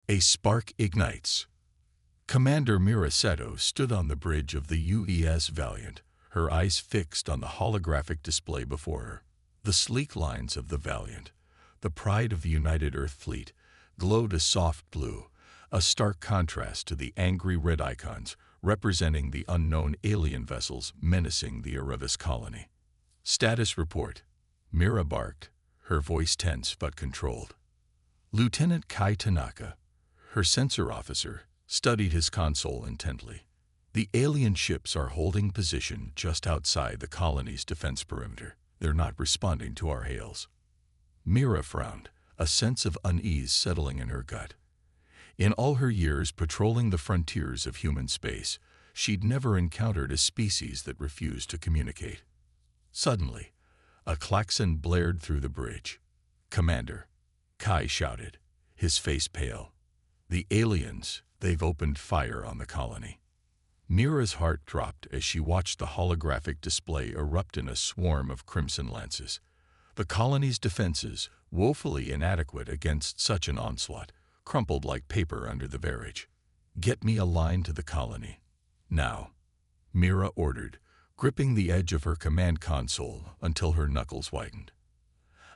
A spark ignites. Commander Mirasetto stood on the bridge of the UES Valiant, her eyes fixed on the holographic display before her. The sleek lines of the Valiant, the pride of the United Earth Fleet, glowed a soft blue, a stark contrast to the angry red icons representing the unknown alien vessels menacing the Erebus colony. Status report. Mira barked, her voice tense but controlled. Lieutenant Kai Tanaka, her sensor officer, studied his console intently. The alien ships are holding position just outside the colony's defense perimeter. They're not responding to our hails. Mira frowned, a sense of unease settling in her gut. In all her years patrolling the frontiers of human space, she'd never encountered a species that refused to communicate. Suddenly, a klaxon blared through the bridge. "Commander," Kai shouted, his face pale. "The aliens, they've opened fire on the colony." Mira's heart dropped as she watched the holographic display erupt in a swarm of crimson lances. The colony's defenses, woefully inadequate against such an onslaught, crumpled like paper under the verage. "Get me a line to the colony. Now," Mira ordered, gripping the edge of her command console until her knuckles whitened.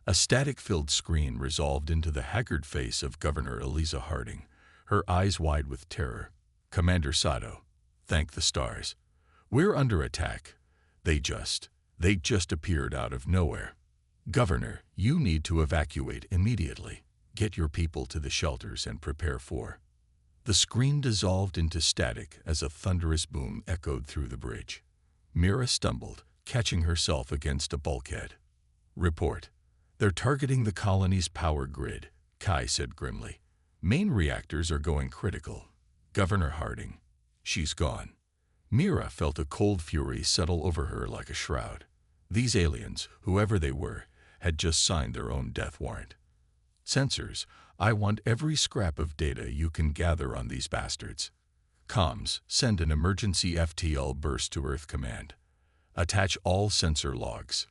A static-filled screen resolved into the haggard face of Governor Eliza Harding, her eyes wide with terror. "Commander Sato, thank the stars. We're under attack. They just appeared out of nowhere. Governor, you need to evacuate immediately. Get your people to the shelters and prepare for..." The screen dissolved into static as a thunderous boom echoed through the bridge. Mira stumbled, catching herself against a bulkhead. "Report. They're targeting the colony's power grid," Kai said grimly. "Main reactors are going critical. Governor Harding, she's gone." Mira felt a cold fury settle over her like a shroud. These aliens, whoever they were, had just signed their own death warrant. "Sensors, I want every scrap of data you can gather on these bastards. Comms, send an emergency FTL burst to Earth Command. Attach all sensor logs."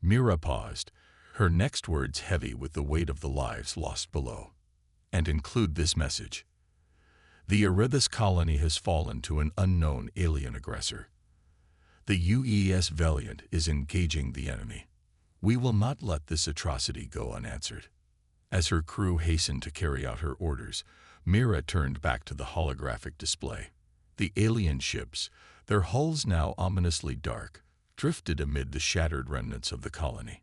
Mira paused, her next words heavy with the weight of the lives lost below. "And include this message. The Erebus colony has fallen to an unknown alien aggressor. The UES Valiant is engaging the enemy. We will not let this atrocity go unanswered." As her crew hastened to carry out her orders, Mira turned back to the holographic display. The alien ships, their hulls now ominously dark, drifted amid the shattered remnants of the colony.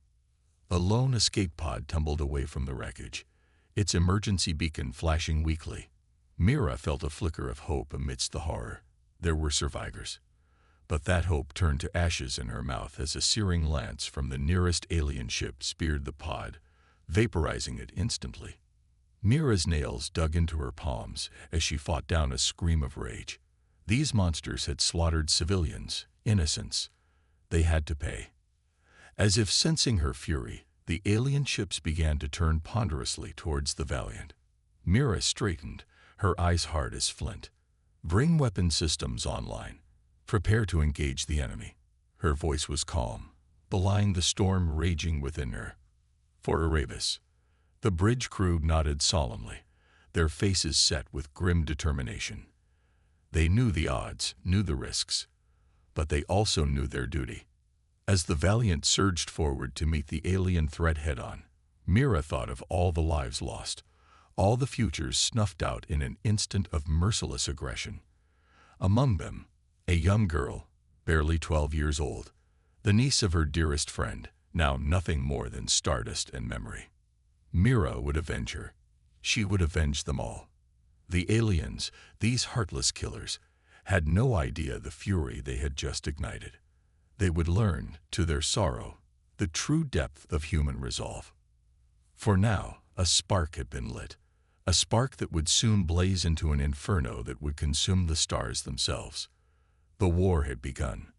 A lone escape pod tumbled away from the wreckage, its emergency beacon flashing weakly. Mira felt a flicker of hope amidst the horror. There were survivors. But that hope turned to ashes in her mouth as a searing lance from the nearest alien ship speared the pod, vaporizing it instantly. Mira's nails dug into her palms as she fought down a scream of rage. These monsters had slaughtered civilians, innocents. They had to pay. As if sensing her fury, the alien ships began to turn ponderously towards the Valiant. Mira straightened, her eyes hard as flint. "Bring weapon systems online. Prepare to engage the enemy." Her voice was calm, belying the storm raging within her. For Erebus. The bridge crew nodded solemnly, their faces set with grim determination. They knew the odds, knew the risks, but they also knew their duty. As the Valiant surged forward to meet the alien threat head-on, Mira thought of all the lives lost, all the futures snuffed out in an instant of merciless aggression. Among them, a young girl, barely 12 years old, the niece of her dearest friend, now nothing more than stardust and memory. Mira would avenge her. She would avenge them all. The aliens, these heartless killers, had no idea the fury they had just ignited. They would learn, to their sorrow, the true depth of human resolve. For now, a spark had been lit, a spark that would soon blaze into an inferno that would consume the stars themselves. The war had begun.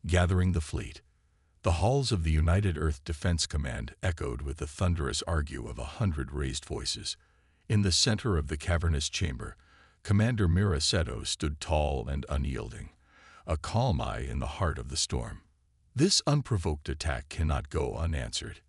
Gathering the fleet, the halls of the United Earth Defense Command echoed with the thunderous argue of 100 raised voices. In the center of the cavernous chamber, Commander Mirasetto stood tall and unyielding, a calm eye in the heart of the storm. "This unprovoked attack cannot go unanswered."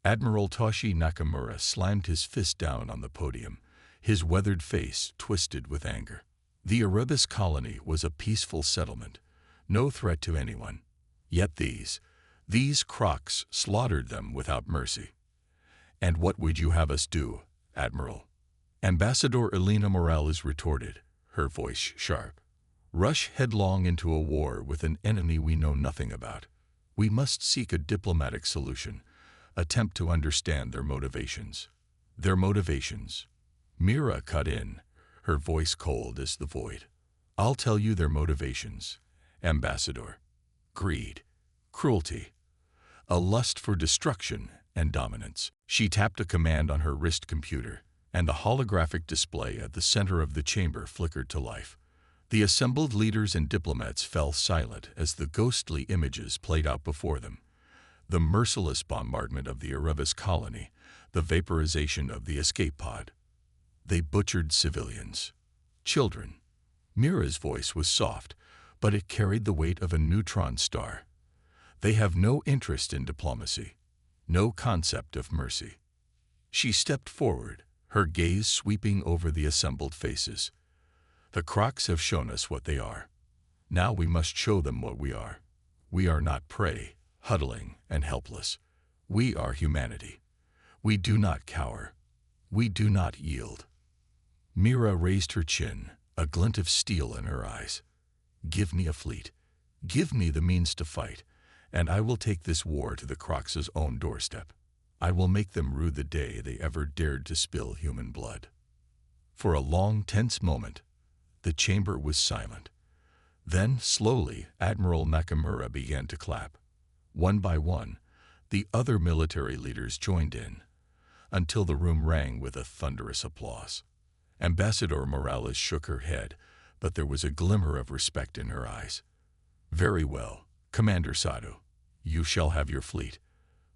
Admiral Toshi Nakamura slammed his fist down on the podium, his weathered face twisted with anger. The Erebus colony was a peaceful settlement, no threat to anyone. Yet these crocs slaughtered them without mercy. "And what would you have us do, Admiral?" Ambassador Elena Morales retorted, her voice sharp. "Rush headlong into a war with an enemy we know nothing about. We must seek a diplomatic solution, attempt to understand their motivations." "Their motivations?" Mira cut in, her voice cold as the void. "I'll tell you their motivations, Ambassador. Greed, cruelty, a lust for destruction and dominance." She tapped a command on her wrist computer, and the holographic display at the center of the chamber flickered to life. The assembled leaders and diplomats fell silent as the ghostly images played out before them. The merciless bombardment of the Erebus colony, the vaporization of the escape pod. They butchered civilians, children. Mira's voice was soft, but it carried the weight of a neutron star. They have no interest in diplomacy, no concept of mercy. She stepped forward, her gaze sweeping over the assembled faces. "The crocs have shown us what they are. Now we must show them what we are. We are not prey, huddling and helpless. We are humanity. We do not cower. We do not yield." Mira raised her chin, a glint of steel in her eyes. "Give me a fleet. Give me the means to fight, and I will take this war to the Crocs' own doorstep. I will make them rue the day they ever dared to spill human blood." For a long, tense moment, the chamber was silent. Then, slowly, Admiral Nakamura began to clap. One by one, the other military leaders joined in, until the room rang with a thunderous applause. Ambassador Morales shook her head, but there was a glimmer of respect in her eyes. "Very well, Commander Sato, you shall have your fleet,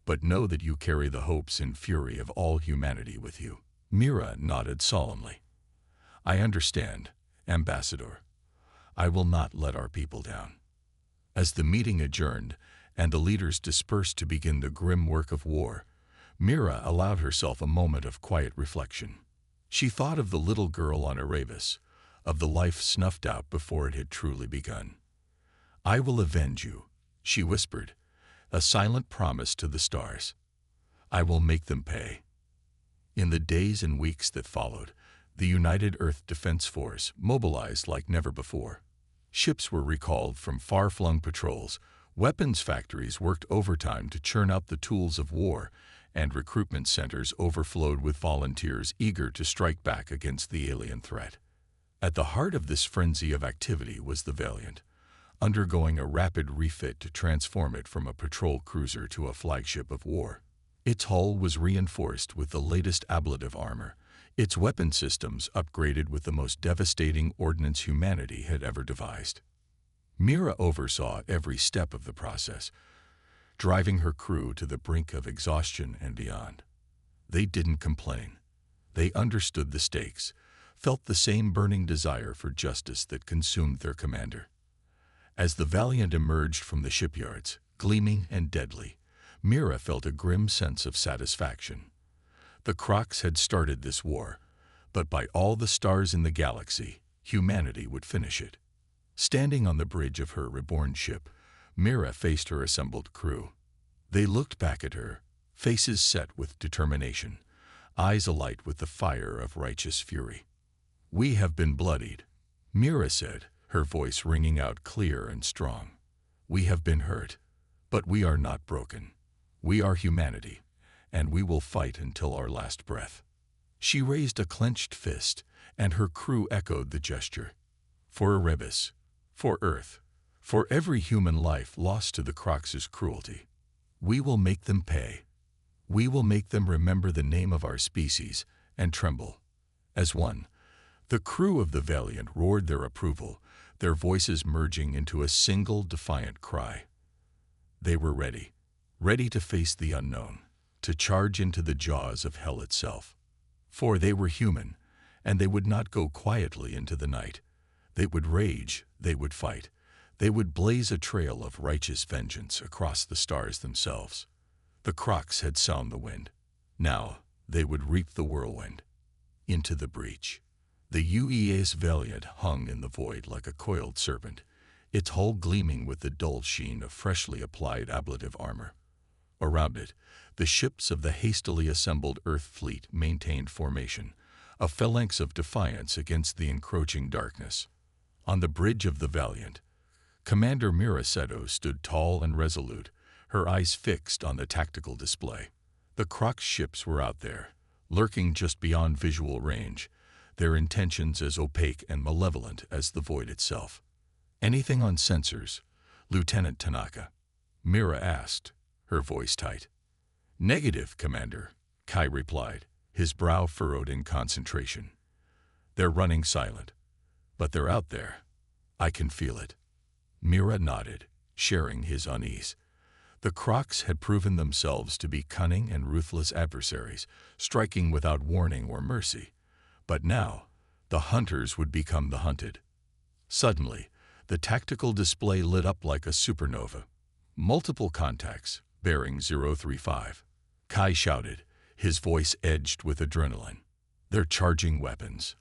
but know that you carry the hopes and fury of all humanity with you." Mira nodded solemnly. "I understand, Ambassador. I will not let our people down." As the meeting adjourned and the leaders dispersed to begin the grim work of war, Mira allowed herself a moment of quiet reflection. She thought of the little girl on Erebus, of the life snuffed out before it had truly begun. "I will avenge you," she whispered, a silent promise to the stars. "I will make them pay." In the days and weeks that followed, the United Earth Defense Force mobilized like never before. Ships were recalled from far-flung patrols, weapons factories worked overtime to churn out the tools of war, and recruitment centers overflowed with volunteers eager to strike back against the alien threat. At the heart of this frenzy of activity was the Valiant, undergoing a rapid refit to transform it from a patrol cruiser to a flagship of war. Its hull was reinforced with the latest ablative armor, its weapon systems upgraded with the most devastating ordnance humanity had ever devised. Mira oversaw every step of the process, driving her crew to the brink of exhaustion and beyond. They didn't complain. They understood the stakes, felt the same burning desire for justice that consumed their commander. As the Valiant emerged from the shipyards, gleaming and deadly, Mira felt a grim sense of satisfaction. The Crocs had started this war, but by all the stars in the galaxy, humanity would finish it. Standing on the bridge of her reborn ship, Mira faced her assembled crew. They looked back at her, faces set with determination, eyes alight with the fire of righteous fury. "We have been bloodied," Mira said, her voice ringing out clear and strong. "We have been hurt, but we are not broken. We are humanity, and we will fight until our last breath." She raised a clenched fist, and her crew echoed the gesture. "For Erebus, for Earth, for every human life lost to the Crocs' cruelty. We will make them pay. We will make them remember the name of our species and tremble." As one, the crew of the Valiant roared their approval, their voices merging into a single defiant cry. They were ready, ready to face the unknown, to charge into the jaws of hell itself. For they were human, and they would not go quietly into the night. They would rage, they would fight. They would blaze a trail of righteous vengeance across the stars themselves. The Crocs had sown the wind. Now they would reap the whirlwind. into the breach. The UES Valiant hung in the void like a coiled serpent, its hull gleaming with the dull sheen of freshly applied ablative armor. Around it, the ships of the hastily assembled Earth fleet maintained formation, a phalanx of defiance against the encroaching darkness. On the bridge of the Valiant, Commander Miraceto stood tall and resolute, her eyes fixed on the tactical display. The Crocs ships were out there, lurking just beyond visual range, their intentions as opaque and malevolent as the void itself. "Anything on sensors, Lieutenant Tanaka?" Mira asked, her voice tight. "Negative, Commander," Kai replied, his brow furrowed in concentration. "They're running silent, but they're out there. I can feel it." Mira nodded, sharing his unease. The Crocs had proven themselves to be cunning and ruthless adversaries, striking without warning or mercy. But now, the hunters would become the hunted. Suddenly, the tactical display lit up like a supernova. "Multiple contacts, bearing 035. Kai shouted, his voice edged with adrenaline. "They're charging weapons.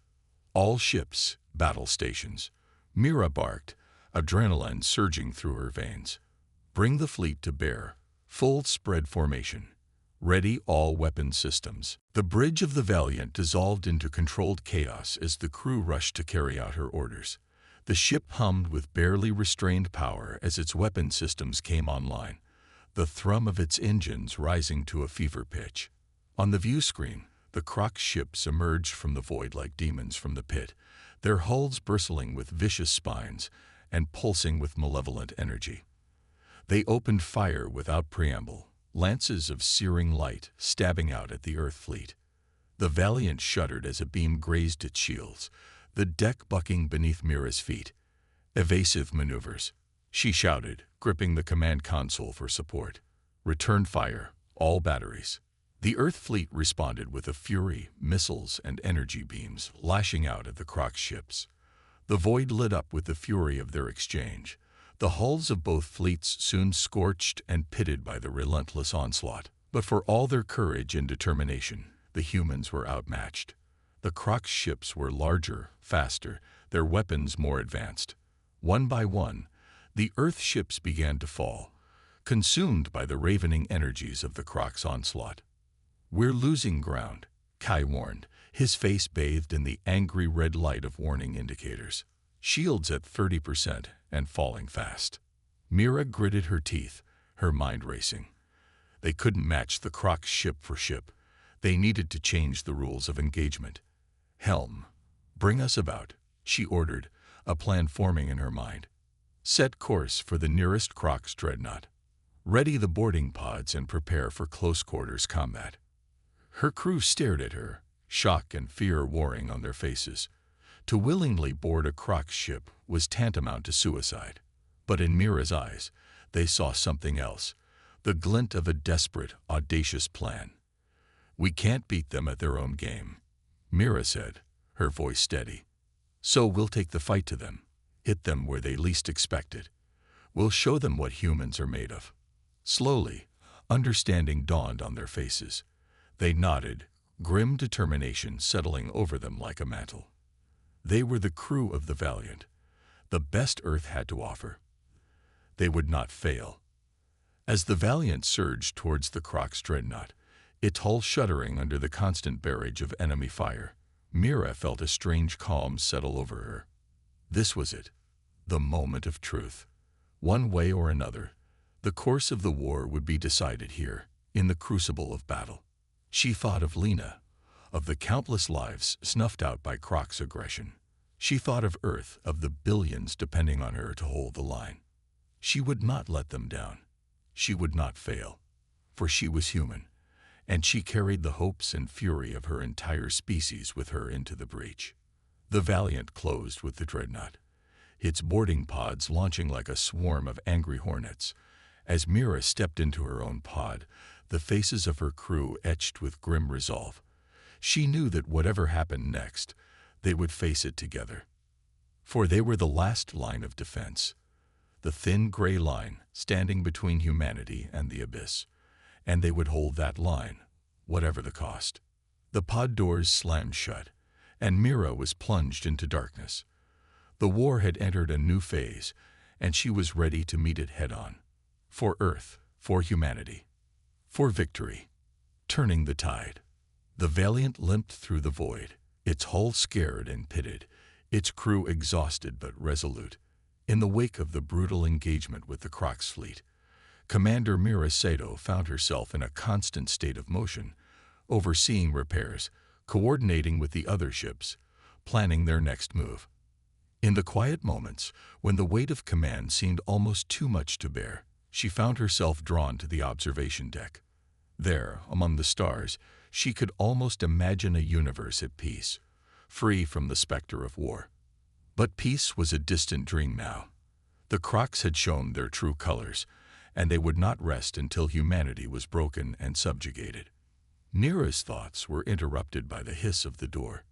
All ships, battle stations." Mira barked, adrenaline surging through her veins. "Bring the fleet to bear. Full spread formation. Ready all weapon systems." The bridge of the Valiant dissolved into controlled chaos as the crew rushed to carry out her orders. The ship hummed with barely restrained power as its weapon systems came online, the thrum of its engines rising to a fever pitch. On the view screen, the Croc ships emerged from the void like demons from the pit, their hulls bristling with vicious spines and pulsing with malevolent energy. They opened fire without preamble, lances of searing light stabbing out at the Earth fleet. The Valiant shuddered as a beam grazed its shields, the deck bucking beneath Mira's feet. "Evasive maneuvers," she shouted, gripping the command console for support. "Return fire, all batteries." The Earth fleet responded with a fury, missiles and energy beams lashing out at the Croc ships. The void lit up with the fury of their exchange. The hulls of both fleets soon scorched and pitted by the relentless onslaught. But for all their courage and determination, the humans were outmatched. The Croc ships were larger, faster, their weapons more advanced. One by one, the Earth ships began to fall, consumed by the ravening energies of the Croc's onslaught. "We're losing ground," Kai warned, his face bathed in the angry red light of warning indicators. "Shields at 30% and falling fast." Mira gritted her teeth, her mind racing. They couldn't match the Croc ship for ship. They needed to change the rules of engagement. "Helm, bring us about," she ordered, a plan forming in her mind. "Set course for the nearest Croc's dreadnought. Ready the boarding pods and prepare for close-quarters combat." Her crew stared at her, shock and fear warring on their faces. To willingly board a Croc ship was tantamount to suicide. But in Mira's eyes, they saw something else, the glint of a desperate, audacious plan. "We can't beat them at their own game," Mira said, her voice steady. "So we'll take the fight to them, hit them where they least expect it. We'll show them what humans are made of." Slowly, understanding dawned on their faces. They nodded, grim determination settling over them like a mantle. They were the crew of the Valiant, the best Earth had to offer. They would not fail. As the Valiant surged towards the Croc's dreadnought, its hull shuddering under the constant barrage of enemy fire, Mira felt a strange calm settle over her. This was it, the moment of truth. One way or another, the course of the war would be decided here, in the crucible of battle. She thought of Lena, of the countless lives snuffed out by Croc's aggression. She thought of Earth, of the billions depending on her to hold the line. She would not let them down. She would not fail, for she was human, and she carried the hopes and fury of her entire species with her into the breach. The Valiant closed with the dreadnought, its boarding pods launching like a swarm of angry hornets. As Mira stepped into her own pod, the faces of her crew etched with grim resolve. She knew that whatever happened next, they would face it together. For they were the last line of defense, the thin gray line standing between humanity and the abyss, and they would hold that line, whatever the cost. The pod doors slammed shut, and Mira was plunged into darkness. The war had entered a new phase, and she was ready to meet it head-on. For Earth, for humanity, for victory. Turning the tide. The Valiant limped through the void, its hull scared and pitted, its crew exhausted but resolute. In the wake of the brutal engagement with the Crocs fleet, Commander Mira Sato found herself in a constant state of motion, overseeing repairs, coordinating with the other ships, planning their next move. In the quiet moments, when the weight of command seemed almost too much to bear, she found herself drawn to the observation deck. There, among the stars, she could almost imagine a universe at peace, free from the specter of war. But peace was a distant dream now. The Crocs had shown their true colors, and they would not rest until humanity was broken and subjugated. Mira's thoughts were interrupted by the hiss of the door.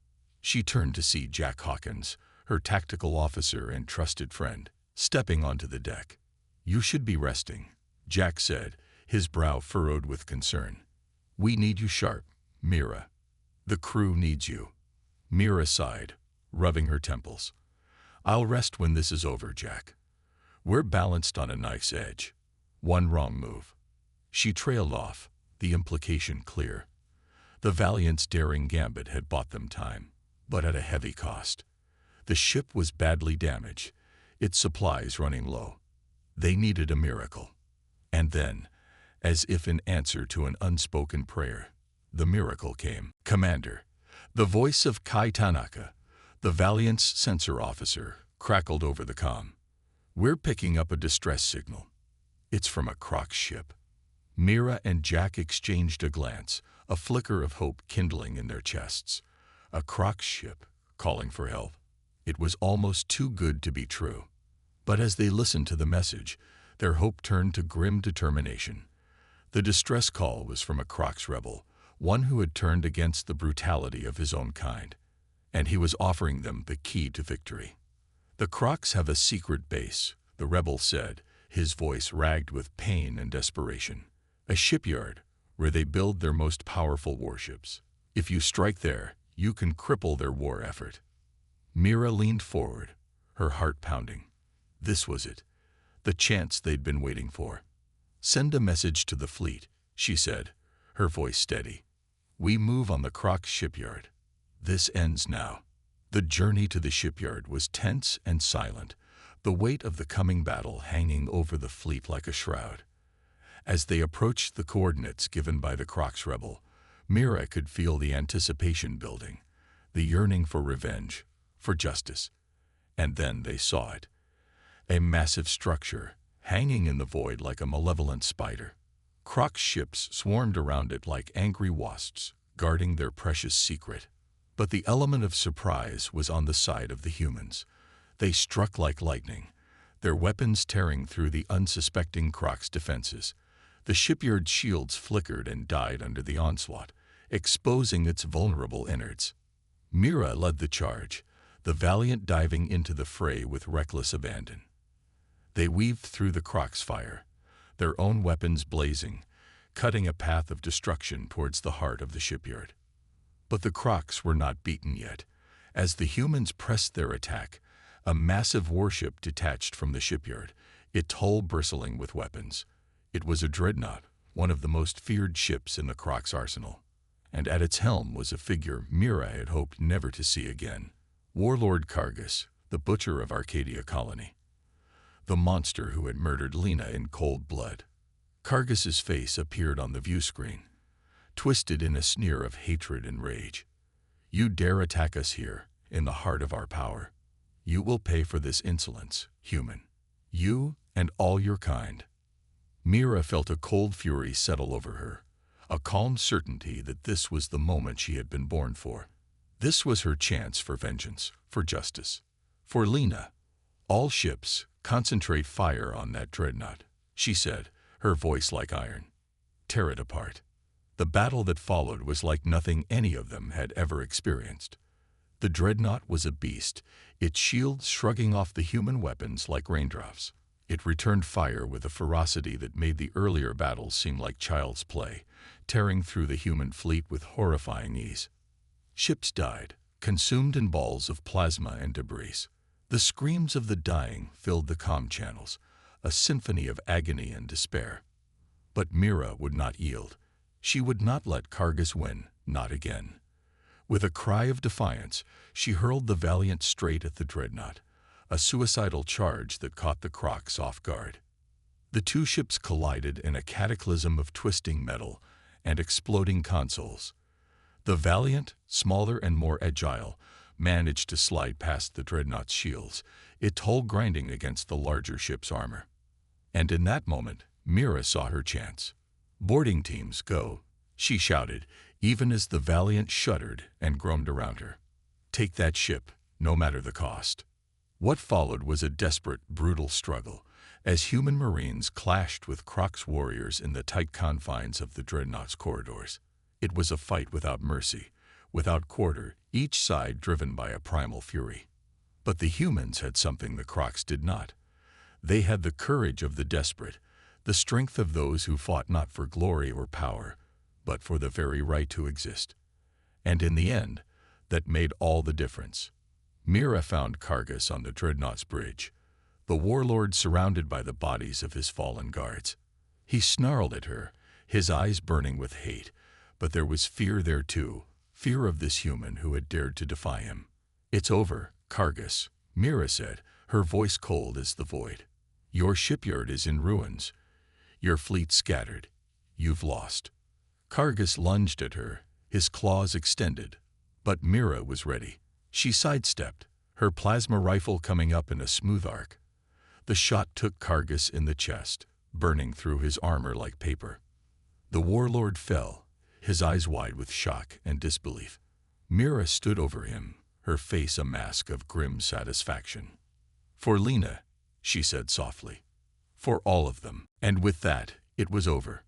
She turned to see Jack Hawkins, her tactical officer and trusted friend, stepping onto the deck. "You should be resting," Jack said, his brow furrowed with concern. "We need you sharp, Mira. The crew needs you." Mira sighed, rubbing her temples. "I'll rest when this is over, Jack. We're balanced on a knife's edge. One wrong move." She trailed off, the implication clear. The Valiant's daring gambit had bought them time, but at a heavy cost. The ship was badly damaged, its supplies running low. They needed a miracle. And then, as if in answer to an unspoken prayer, the miracle came. "Commander," the voice of Kai Tanaka, the Valiant's sensor officer, crackled over the comm. "We're picking up a distress signal. It's from a Croc ship." Mira and Jack exchanged a glance, a flicker of hope kindling in their chests. A Croc ship, calling for help. It was almost too good to be true. But as they listened to the message, their hope turned to grim determination. The distress call was from a Croc's rebel, one who had turned against the brutality of his own kind, and he was offering them the key to victory. "The Crocs have a secret base," the rebel said, his voice ragged with pain and desperation. "A shipyard where they build their most powerful warships. If you strike there, you can cripple their war effort." Mira leaned forward, her heart pounding. This was it, the chance they'd been waiting for. "Send a message to the fleet," she said, her voice steady. "We move on the Croc shipyard. This ends now." The journey to the shipyard was tense and silent, the weight of the coming battle hanging over the fleet like a shroud. As they approached the coordinates given by the Croc's rebel, Mira could feel the anticipation building, the yearning for revenge, for justice. And then they saw it. A massive structure, hanging in the void like a malevolent spider. Croc ships swarmed around it like angry wasps, guarding their precious secret. But the element of surprise was on the side of the humans. They struck like lightning, their weapons tearing through the unsuspecting Croc's defenses. The shipyard's shields flickered and died under the onslaught, exposing its vulnerable innards. Mira led the charge, the Valiant diving into the fray with reckless abandon. They weaved through the Croc's fire, their own weapons blazing, cutting a path of destruction towards the heart of the shipyard. But the Crocs were not beaten yet. As the humans pressed their attack, a massive warship detached from the shipyard, its hull bristling with weapons. It was a dreadnought, one of the most feared ships in the Croc's arsenal. And at its helm was a figure Mira had hoped never to see again. Warlord Kargas, the butcher of Arcadia Colony. The monster who had murdered Lena in cold blood. Kargas's face appeared on the view screen, twisted in a sneer of hatred and rage. "You dare attack us here, in the heart of our power. You will pay for this insolence, human. You and all your kind." Mira felt a cold fury settle over her, a calm certainty that this was the moment she had been born for. This was her chance for vengeance, for justice. For Lena. "All ships, concentrate fire on that dreadnought," she said, her voice like iron. "Tear it apart." The battle that followed was like nothing any of them had ever experienced. The dreadnought was a beast, its shields shrugging off the human weapons like raindrops. It returned fire with a ferocity that made the earlier battles seem like child's play, tearing through the human fleet with horrifying ease. Ships died, consumed in balls of plasma and debris. The screams of the dying filled the comm channels, a symphony of agony and despair. But Mira would not yield. She would not let Kargas win, not again. With a cry of defiance, she hurled the Valiant straight at the dreadnought, a suicidal charge that caught the Crocs off guard. The two ships collided in a cataclysm of twisting metal and exploding consoles. The Valiant, smaller and more agile, managed to slide past the dreadnought's shields, its hull grinding against the larger ship's armor. And in that moment, Mira saw her chance. "Boarding teams, go," she shouted, even as the Valiant shuddered and groaned around her. "Take that ship, no matter the cost." What followed was a desperate, brutal struggle, as human Marines clashed with Crocs warriors in the tight confines of the dreadnought's corridors. It was a fight without mercy, without quarter, each side driven by a primal fury. But the humans had something the Crocs did not. They had the courage of the desperate, the strength of those who fought not for glory or power, but for the very right to exist. And in the end, that made all the difference. Mira found Kargas on the dreadnought's bridge, the warlord surrounded by the bodies of his fallen guards. He snarled at her, his eyes burning with hate, but there was fear there too, fear of this human who had dared to defy him. "It's over, Kargas," Mira said, her voice cold as the void. "Your shipyard is in ruins. Your fleet scattered. You've lost." Kargas lunged at her, his claws extended, but Mira was ready. She sidestepped, her plasma rifle coming up in a smooth arc. The shot took Kargas in the chest, burning through his armor like paper. The warlord fell, his eyes wide with shock and disbelief. Mira stood over him, her face a mask of grim satisfaction. "For Lena," she said softly. "For all of them." And with that, it was over.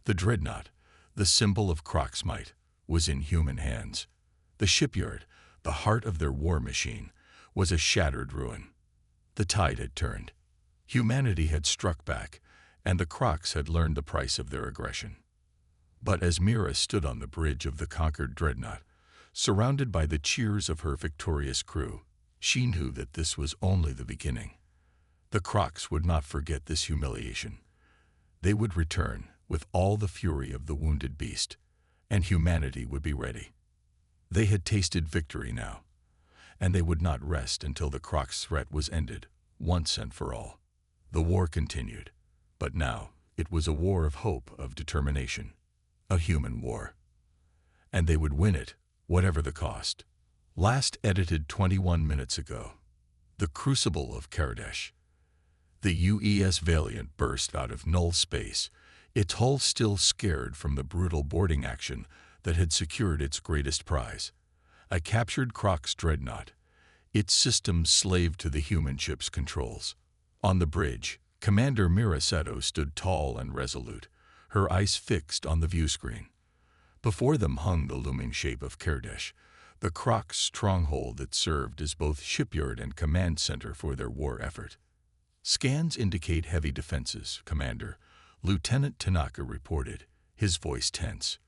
The dreadnought, the symbol of Croc's might, was in human hands. The shipyard, the heart of their war machine, was a shattered ruin. The tide had turned. Humanity had struck back, and the Crocs had learned the price of their aggression. But as Mira stood on the bridge of the conquered dreadnought, surrounded by the cheers of her victorious crew, she knew that this was only the beginning. The Crocs would not forget this humiliation. They would return with all the fury of the wounded beast, and humanity would be ready. They had tasted victory now, and they would not rest until the Crocs' threat was ended, once and for all. The war continued, but now it was a war of hope, of determination, a human war. And they would win it, whatever the cost. Last edited 21 minutes ago. The Crucible of Kardash. The UES Valiant burst out of null space, its hull still scared from the brutal boarding action that had secured its greatest prize, a captured Croc's dreadnought, its systems slave to the human ship's controls. On the bridge, Commander Mirasetto stood tall and resolute, her eyes fixed on the view screen. Before them hung the looming shape of Kardash, the Croc's stronghold that served as both shipyard and command center for their war effort. "Scans indicate heavy defenses, Commander," Lieutenant Tanaka reported, his voice tense.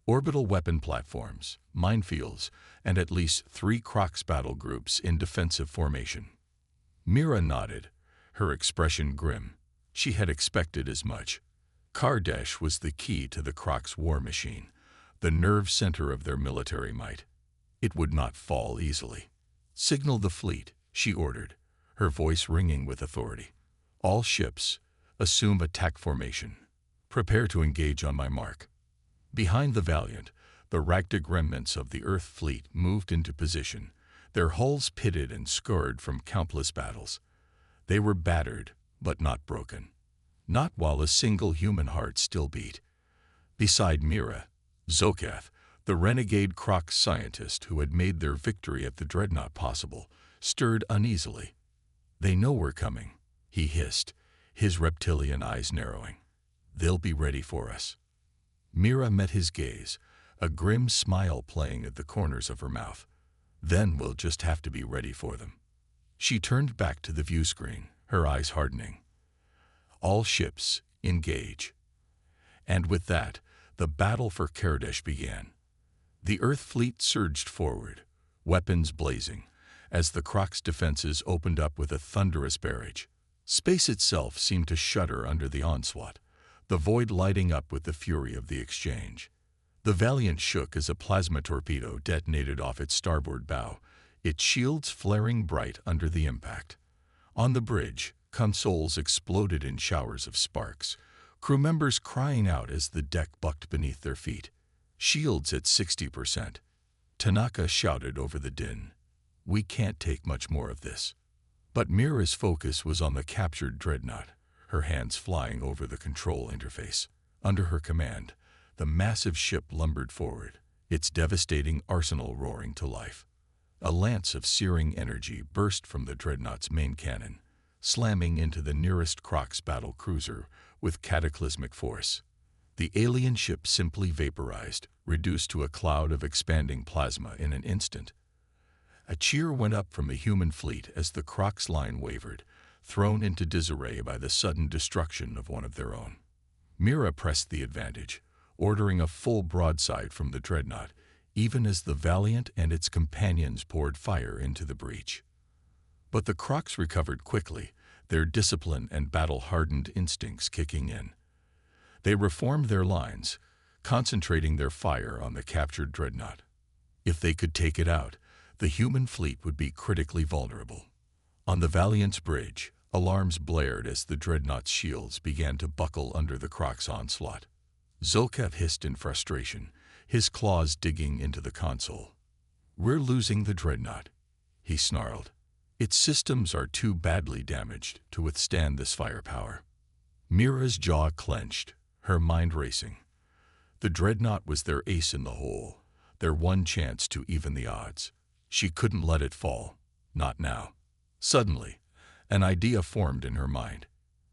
"Orbital weapon platforms, minefields, and at least 3 Crocs battle groups in defensive formation." Mira nodded, her expression grim. She had expected as much. Kardash was the key to the Crocs' war machine, the nerve center of their military might. It would not fall easily. "Signal the fleet," she ordered, her voice ringing with authority. "All ships, assume attack formation. Prepare to engage on my mark." Behind the Valiant, the ragtag remnants of the Earth fleet moved into position, their hulls pitted and scarred from countless battles. They were battered, but not broken. Not while a single human heart still beat. Beside Mira, Zokath, the renegade Croc scientist who had made their victory at the dreadnought possible, stirred uneasily. "They know we're coming," he hissed, his reptilian eyes narrowing. "They'll be ready for us." Mira met his gaze, a grim smile playing at the corners of her mouth. "Then we'll just have to be ready for them." She turned back to the view screen, her eyes hardening. "All ships, engage." And with that, the battle for Kardash began. The Earth fleet surged forward, weapons blazing, as the Crocs' defenses opened up with a thunderous barrage. Space itself seemed to shudder under the onslaught, the void lighting up with the fury of the exchange. The Valiant shook as a plasma torpedo detonated off its starboard bow, its shields flaring bright under the impact. On the bridge, consoles exploded in showers of sparks, crew members crying out as the deck bucked beneath their feet. Shields at 60%. Tanaka shouted over the din. "We can't take much more of this." But Mira's focus was on the captured dreadnought, her hands flying over the control interface. Under her command, the massive ship lumbered forward, its devastating arsenal roaring to life. A lance of searing energy burst from the dreadnought's main cannon, slamming into the nearest Crocs battle cruiser with cataclysmic force. The alien ship simply vaporized, reduced to a cloud of expanding plasma in an instant. A cheer went up from the human fleet as the Crocs line wavered, thrown into disarray by the sudden destruction of one of their own. Mira pressed the advantage, ordering a full broadside from the dreadnought, even as the Valiant and its companions poured fire into the breach. But the Crocs recovered quickly, their discipline and battle-hardened instincts kicking in. They reformed their lines, concentrating their fire on the captured dreadnought. If they could take it out, the human fleet would be critically vulnerable. On the Valiant's bridge, alarms blared as the dreadnought's shields began to buckle under the Crocs' onslaught. Zolkev hissed in frustration, his claws digging into the console. "We're losing the dreadnought," he snarled. "Its systems are too badly damaged to withstand this firepower." Mira's jaw clenched, her mind racing. The dreadnought was their ace in the hole, their one chance to even the odds. She couldn't let it fall, not now. Suddenly, an idea formed in her mind.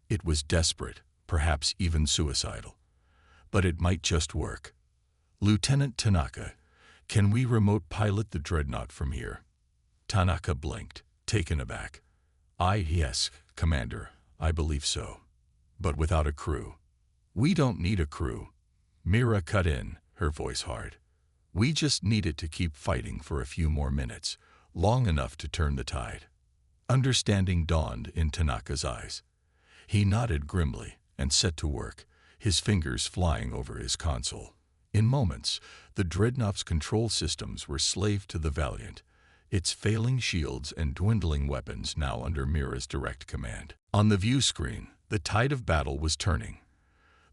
It was desperate, perhaps even suicidal. But it might just work. "Lieutenant Tanaka, can we remote pilot the dreadnought from here?" Tanaka blinked, taken aback. Yes, Commander, I believe so. But without a crew." "We don't need a crew." Mira cut in, her voice hard. "We just need it to keep fighting for a few more minutes, long enough to turn the tide." Understanding dawned in Tanaka's eyes. He nodded grimly and set to work, his fingers flying over his console. In moments, the dreadnought's control systems were slave to the Valiant, its failing shields and dwindling weapons now under Mira's direct command. On the view screen, the tide of battle was turning.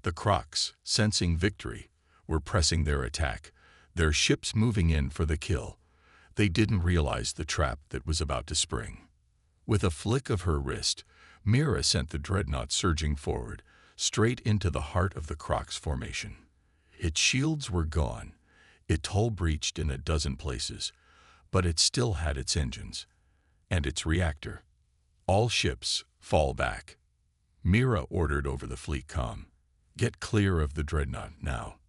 The Crocs, sensing victory, were pressing their attack, their ships moving in for the kill. They didn't realize the trap that was about to spring. With a flick of her wrist, Mira sent the dreadnought surging forward, straight into the heart of the Crocs formation. Its shields were gone, its hull breached in a dozen places, but it still had its engines. And its reactor. "All ships, fall back." Mira ordered over the fleet comm. "Get clear of the dreadnought now."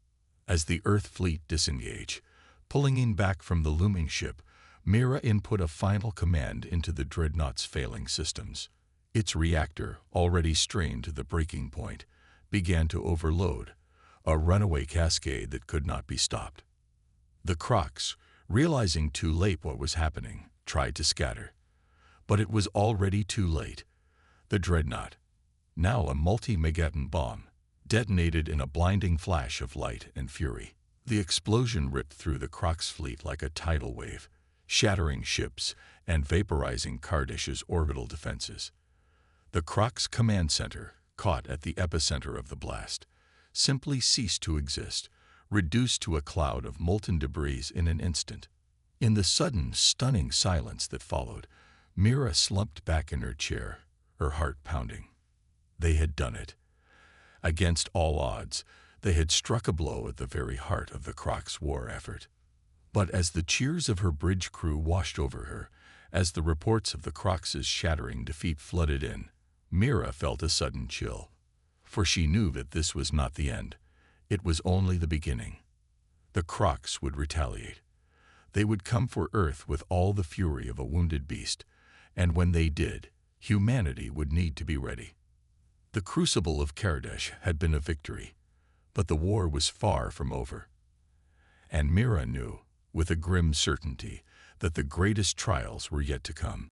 As the Earth fleet disengaged, pulling in back from the looming ship, Mira input a final command into the dreadnought's failing systems. Its reactor, already strained to the breaking point, began to overload, a runaway cascade that could not be stopped. The Crocs, realizing too late what was happening, tried to scatter. But it was already too late. The dreadnought, now a multi-megaton bomb, detonated in a blinding flash of light and fury. The explosion ripped through the Crocs fleet like a tidal wave, shattering ships and vaporizing Kardash's orbital defenses. The Crocs command center, caught at the epicenter of the blast, simply ceased to exist, reduced to a cloud of molten debris in an instant. In the sudden, stunning silence that followed, Mira slumped back in her chair, her heart pounding. They had done it. Against all odds, they had struck a blow at the very heart of the Crocs' war effort. But as the cheers of her bridge crew washed over her, as the reports of the Crocs' shattering defeat flooded in, Mira felt a sudden chill. For she knew that this was not the end. It was only the beginning. The Crocs would retaliate. They would come for Earth with all the fury of a wounded beast, and when they did, humanity would need to be ready. The crucible of Kardash had been a victory, but the war was far from over. And Mira knew, with a grim certainty, that the greatest trials were yet to come.